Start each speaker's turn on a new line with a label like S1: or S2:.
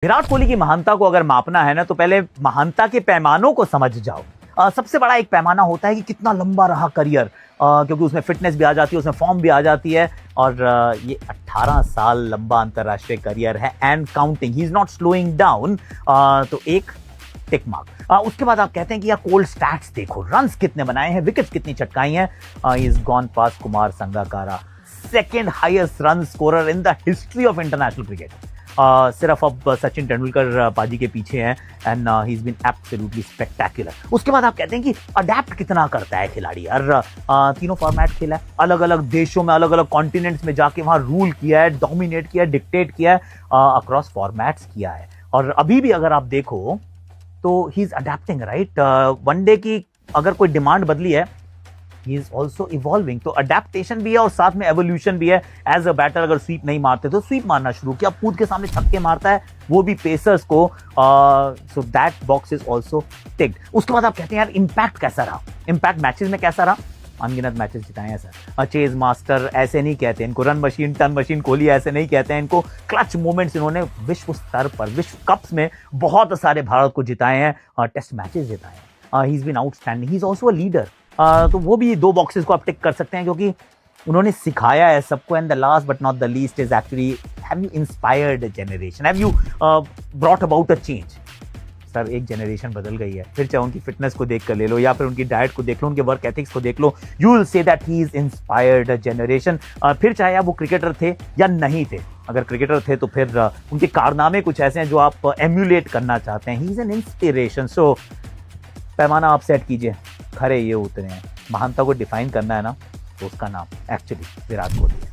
S1: विराट कोहली की महानता को अगर मापना है ना तो पहले महानता के पैमानों को समझ जाओ। सबसे बड़ा एक पैमाना होता है कि कितना लंबा रहा करियर, क्योंकि उसमें फिटनेस भी आ जाती है, उसमें फॉर्म भी आ जाती है। और ये 18 साल लंबा अंतरराष्ट्रीय करियर है and counting, he is not slowing down. तो एक टिक मार्क। उसके बाद आप कहते हैं कि यार कोल्ड स्टैट्स देखो, रन्स कितने बनाए हैं, विकेट्स कितनी चटकाई हैं। He is gone past Kumar Sangakkara, second highest run scorer in the history of international cricket. सिर्फ अब सचिन तेंदुलकर पाजी के पीछे हैं and he is been absolutely spectacular. उसके बाद आप कहते हैं कि अडेप्ट कितना करता है खिलाड़ी यार। तीनों फॉर्मेट खेला है, अलग अलग देशों में, अलग अलग कॉन्टिनेंट्स में जाके वहां रूल किया है, डोमिनेट किया है, डिक्टेट किया है, अक्रॉस फॉर्मेट्स किया है। और अभी भी अगर आप देखो तो he is adapting, right. One day की अगर कोई डिमांड बदली है, he is also evolving। तो अडेप्टेशन भी है और साथ में एवोल्यूशन भी है। एज अ बैटर अगर स्वीप नहीं मारते तो स्वीप मारना शुरू किया, कूद के सामने छक्के मारता है, वो भी पेसर्स को। So that box is also ticked. उसके बाद आप कहते हैं यार इम्पैक्ट कैसा रहा, इम्पैक्ट मैचेस में कैसा रहा। अनगिनत मैचेस जिताए हैं सर। चेज मास्टर ऐसे नहीं कहते इनको, run machine, ton machine Kohli ऐसे नहीं कहते हैं इनको। क्लच मोमेंट्स इन्होंने विश्व स्तर पर, विश्व कप्स में बहुत सारे भारत को जिताए हैं और टेस्ट मैचेस जिताए हैं। He is been outstanding, he is also a leader. तो वो भी दो बॉक्सेस को आप टिक कर सकते हैं क्योंकि उन्होंने सिखाया है सबको। And the last but not the least is actually, have you inspired a generation, have you brought about a change. Sir एक जनरेशन बदल गई है, फिर चाहे उनकी फिटनेस को देख कर ले लो या फिर उनकी डाइट को देख लो, उनके वर्क एथिक्स को देख लो, you will see that he is inspired a generation. फिर चाहे आप वो क्रिकेटर थे या नहीं थे, अगर क्रिकेटर थे तो फिर उनके कारनामे कुछ ऐसे हैं जो आप एम्यूलेट करना चाहते हैं। He is an inspiration. So पैमाना आप सेट कीजिए, खरे ये उतरे हैं। महानता को डिफाइन करना है ना तो उसका नाम एक्चुअली विराट कोहली है।